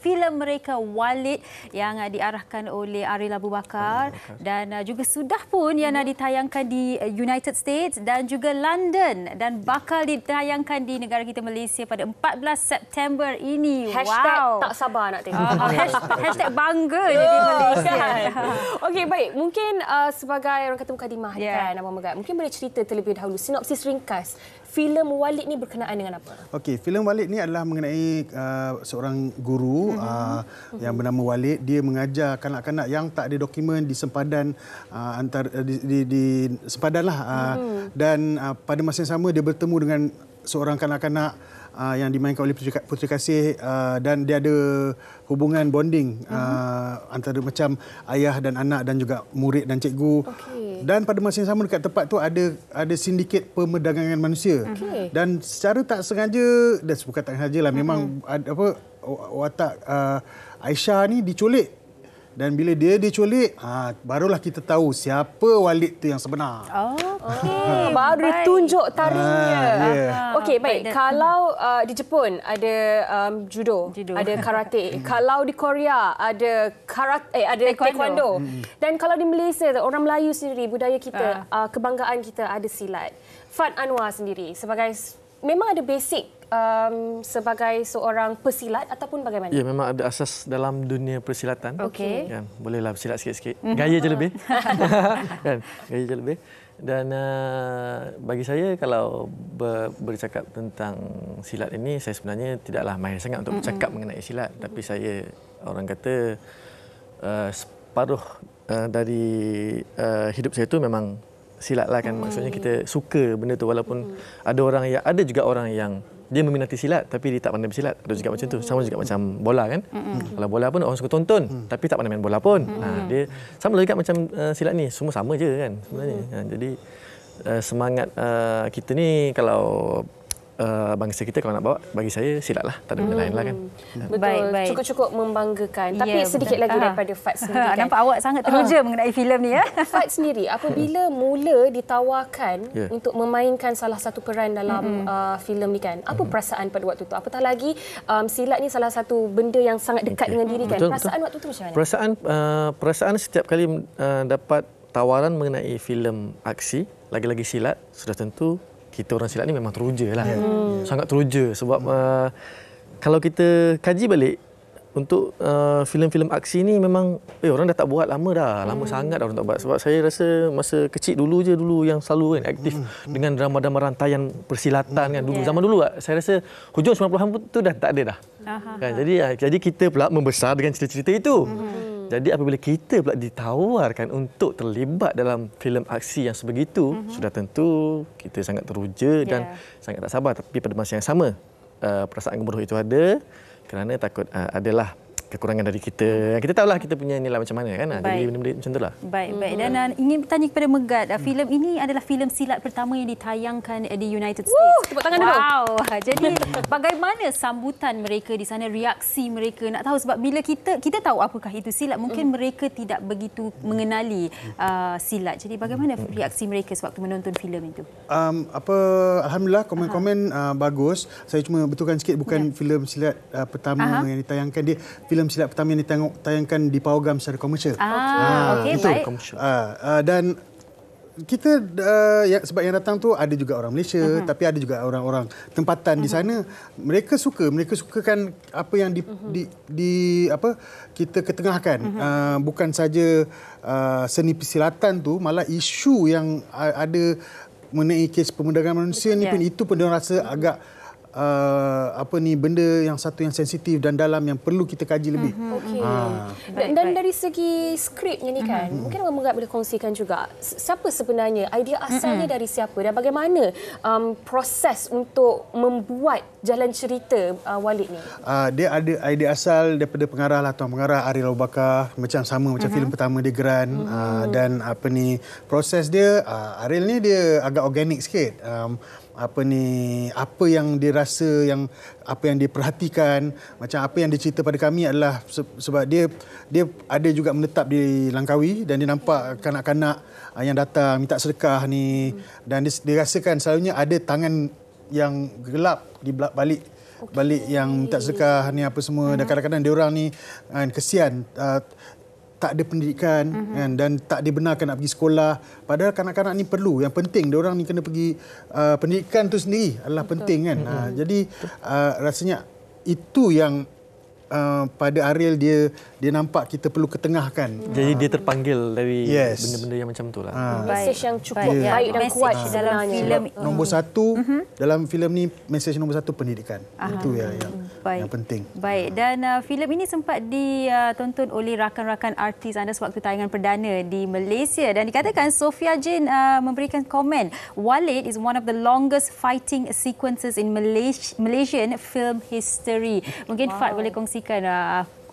filem mereka Walid yang diarahkan oleh Ariel Abu Bakar dan juga sudah pun yang ditayangkan di United States dan juga London dan bakal ditayangkan di negara kita Malaysia pada 14 September ini. Hashtag tak sabar nak tengok. Hashtag bangga jadi Malaysia. Okey, baik. Mungkin sebagai orang kata mukadimah kan, Abang Megat, mungkin boleh cerita terlebih dahulu sinopsis ringkas filem Walid ni berkenaan dengan apa? Okey, filem Walid ni adalah mengenai seorang guru yang bernama Walid. Dia mengajar kanak-kanak yang tak ada dokumen di sempadan di sempadan lah. Dan pada masa yang sama dia bertemu dengan seorang kanak-kanak yang dimainkan oleh Puteri Kasih dan dia ada hubungan bonding antara macam ayah dan anak dan juga murid dan cikgu. Dan pada masa yang sama dekat tempat tu ada sindiket perdagangan manusia. Dan secara tak sengaja, dan bukan tak sengaja lah, memang watak Aisyah ni diculik. Dan bila dia diculik, barulah kita tahu siapa Walid tu yang sebenar. Baru ditunjuk taringnya. Okey, baik. Kalau di Jepun ada judo, ada karate. Kalau di Korea ada ada taekwondo. Dan kalau di Malaysia, orang Melayu sendiri, budaya kita, kebanggaan kita ada silat. Fad Anwar sendiri memang ada basic sebagai seorang pesilat ataupun bagaimana? Ya, memang ada asas dalam dunia persilatan. Okey. Kan, bolehlah bersilat sikit-sikit. Gaya je lebih. Kan, gaya je lebih. Dan bagi saya kalau bercakap tentang silat ini, saya sebenarnya tidaklah mahir sangat untuk bercakap mengenai silat. Tapi saya, orang kata, separuh dari hidup saya itu memang silat lah kan. Maksudnya kita suka benda tu, walaupun ada juga orang yang dia meminati silat tapi dia tak pandai bersilat. Ada juga macam tu. Sama juga macam bola kan. Kalau bola pun orang suka tonton tapi tak pandai main bola pun. Dia sama juga macam silat ni. Semua sama je kan sebenarnya. Jadi semangat kita ni, kalau bangsa kita kalau nak bawa, bagi saya silat lah, tak ada benda lain lah kan. Betul, cukup-cukup membanggakan. Tapi sedikit lagi daripada Fad sendiri kan. Nampak awak sangat teruja mengenai filem ni ya. Fad sendiri, apabila mula ditawarkan untuk memainkan salah satu peran dalam filem ni kan, apa perasaan pada waktu tu? Apatah lagi silat ni salah satu benda yang sangat dekat dengan diri kan. Perasaan waktu tu macam mana? Perasaan setiap kali dapat tawaran mengenai filem aksi, lagi-lagi silat, sudah tentu kita orang silat ni memang teruja lah. Sangat teruja sebab kalau kita kaji balik untuk filem-filem aksi ni memang orang dah tak buat lama dah. Lama sangat dah orang tak buat. Sebab saya rasa masa kecil dulu yang selalu kan aktif dengan drama-drama rantaian persilatan kan dulu. Zaman dulu saya rasa hujung 90-an tu dah tak ada dah. Kan, jadi kita pula membesar dengan cerita-cerita itu. Jadi apabila kita pula ditawarkan untuk terlibat dalam filem aksi yang sebegitu, sudah tentu kita sangat teruja dan sangat tak sabar. Tapi pada masa yang sama, perasaan gemuruh itu ada kerana takut adalah kekurangan dari kita. Kita tahulah kita punya nilai macam mana kan. Jadi benda-benda macam itulah. Baik. Dan ingin bertanya kepada Megat, filem ini adalah filem silat pertama yang ditayangkan di United States. Tepuk tangan dulu. Wow. Jadi bagaimana sambutan mereka di sana, reaksi mereka? Nak tahu sebab bila kita tahu apakah itu silat, mungkin mereka tidak begitu mengenali silat. Jadi bagaimana reaksi mereka sewaktu menonton filem itu? Alhamdulillah komen-komen bagus. Saya cuma betulkan sikit, bukan filem silat pertama yang ditayangkan, dia filem silat pertama yang ditayangkan di Pawagam secara komersial. Okey, baik. Dan kita sebab yang datang tu ada juga orang Malaysia, tapi ada juga orang-orang tempatan di sana. Mereka sukakan apa yang kita ketengahkan. Bukan saja seni persilatan tu, malah isu yang ada mengenai kes perdagangan manusia ni pun, itu pun dia rasa agak benda yang satu yang sensitif dan dalam yang perlu kita kaji lebih. Dan dari segi skripnya ni kan, mungkin Abang Megat boleh kongsikan juga siapa sebenarnya, idea asalnya dari siapa dan bagaimana proses untuk membuat jalan cerita Walid ni? Dia ada idea asal daripada pengarah lah, tuan pengarah Ariel Abu Bakar, macam filem pertama dia Geran. Dan proses dia, Ariel ni dia agak organik sikit. Apa yang dia rasa, apa yang dia perhatikan, macam apa yang dia cerita pada kami adalah sebab dia ada juga menetap di Langkawi dan dia nampak kanak-kanak yang datang minta sedekah ni, dan dia rasakan selalunya ada tangan yang gelap di balik balik yang tak sedekah ni apa semua. Dan kadang-kadang diorang ni kesian. Tak ada pendidikan kan, dan tak dibenarkan nak pergi sekolah. Padahal kanak-kanak ni perlu. Yang penting diorang ni kena pergi pendidikan tu sendiri adalah penting kan. Jadi rasanya itu yang pada Ariel dia nampak kita perlu ketengahkan. Jadi dia terpanggil dari benda-benda yang macam tu lah. Mesej yang cukup baik dan kuat dalam filem. Nombor satu dalam filem ni, mesej nombor satu pendidikan. Itu yang penting. Baik, dan filem ini sempat ditonton oleh rakan-rakan artis anda sewaktu tayangan perdana di Malaysia, dan dikatakan Sophia Jane memberikan komen, Walid is one of the longest fighting sequences in Malaysian film history. Mungkin Fad boleh kongsikan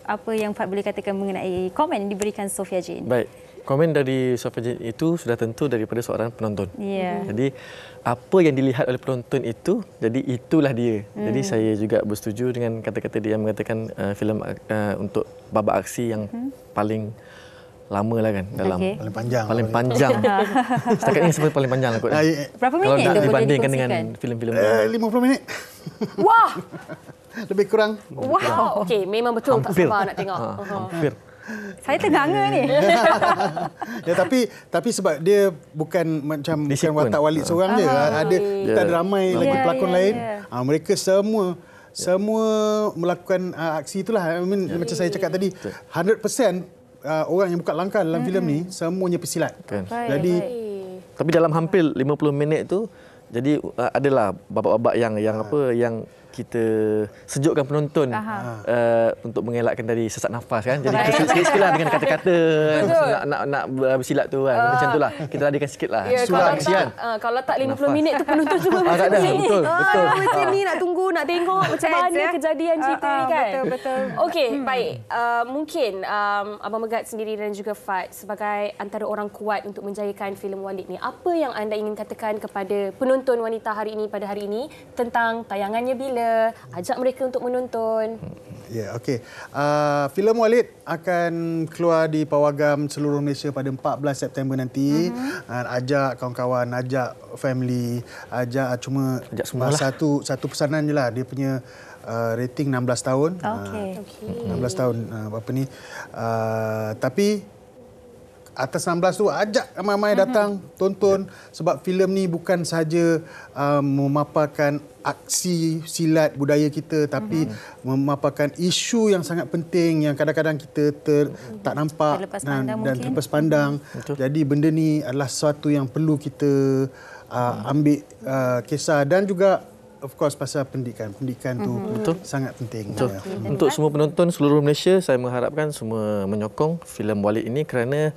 apa yang Fad boleh katakan mengenai komen yang diberikan Sophia Jane. Baik. Komen dari Sophia Jane itu sudah tentu daripada seorang penonton. Jadi apa yang dilihat oleh penonton itu, jadi itulah dia. Jadi saya juga bersetuju dengan kata-kata dia yang mengatakan filem untuk babak aksi yang paling lama lah kan, dalam paling panjang. Setakat ini sebenarnya paling panjang lah kot. Berapa minit kalau tu boleh dibandingkan dikongsikan? dengan filem-filem 50 minit. Wah! Lebih kurang. Wow. Okey, memang betul hampir. tak sabar nak tengok. Hampir. Saya ternganga ni. Ya, tapi sebab dia bukan bukan watak Walid seorang je. Kita ada ramai lagi pelakon lain. Mereka semua melakukan aksi itulah. Macam saya cakap tadi, 100% orang yang buka langkah dalam filem ni semuanya pesilat. Jadi tapi dalam hampir 50 minit tu, jadi adalah babak-babak yang kita sejukkan penonton untuk mengelakkan dari sesak nafas kan. Jadi sikit-sikitlah dengan kata-kata nak bersilat tu kan. Macam itulah. Kita ladikan sikitlah. Ya, kalau tak 50 minit tu penonton semua betul. macam ni nak tunggu, nak tengok macam mana kejadian cerita ni kan. Betul. Okey, baik. Mungkin Abang Megat sendiri dan juga Fad sebagai antara orang kuat untuk menjayakan filem Walid ni, apa yang anda ingin katakan kepada penonton wanita hari ini pada hari ini tentang tayangannya bila, ajak mereka untuk menonton? Ya, okey. Filem Walid akan keluar di pawagam seluruh Malaysia pada 14 September nanti. Ajak kawan-kawan, ajak family, ajak satu pesanan je lah. Dia punya rating 16 tahun. Okey. 16 tahun apa ni. Tapi atas 16 tu ajak ramai-ramai datang tonton, sebab filem ni bukan sahaja memaparkan aksi silat budaya kita, tapi memaparkan isu yang sangat penting yang kadang-kadang kita tak nampak dan terlepas pandang. Jadi benda ni adalah sesuatu yang perlu kita ambil kisah, dan juga of course pasal pendidikan tu sangat penting. Untuk semua penonton seluruh Malaysia, saya mengharapkan semua menyokong filem Walid ini, kerana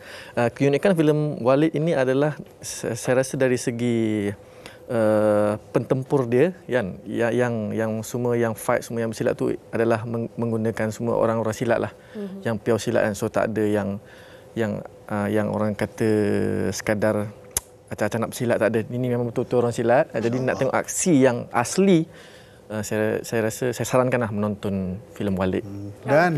keunikan filem Walid ini adalah saya rasa dari segi pentempur dia yang semua yang fight, semua yang bersilat tu adalah menggunakan semua orang-orang silat lah, yang pure silat kan. So tak ada yang orang kata sekadar acah-acah nak bersilat, tak ada. Ini memang betul-betul orang silat. Jadi nak tengok aksi yang asli, saya rasa saya sarankanlah menonton filem Walid. Dan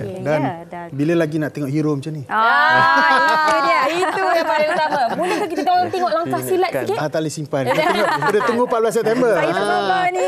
bila lagi nak tengok hero macam ni? Itu dia. Itu yang paling utama. Bolehkah kita tengok langkah silat sikit? Tak boleh simpan. Kita tunggu 14 September. Saya tersabar ni.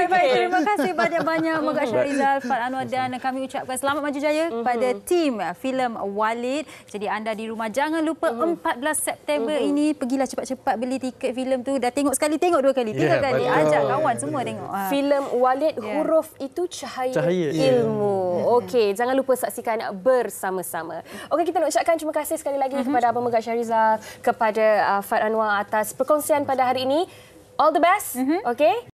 Baik. Terima kasih banyak-banyak Megat Syarizal, Fad Anwar, dan kami ucapkan selamat maju jaya pada tim filem Walid. Jadi anda di rumah jangan lupa 14 September ini pergilah cepat-cepat beli tiket filem tu. Dah tengok sekali, tengok dua kali, tiga kali. Ajak kawan semua tengok. Filem Walid, huruf itu cahaya ilmu. Okey, jangan lupa saksikan bersama-sama. Okey, kita nak ucapkan terima kasih sekali lagi kepada Abang Megat Syarizal, kepada Fad Anwar atas perkongsian pada hari ini. All the best. Okey.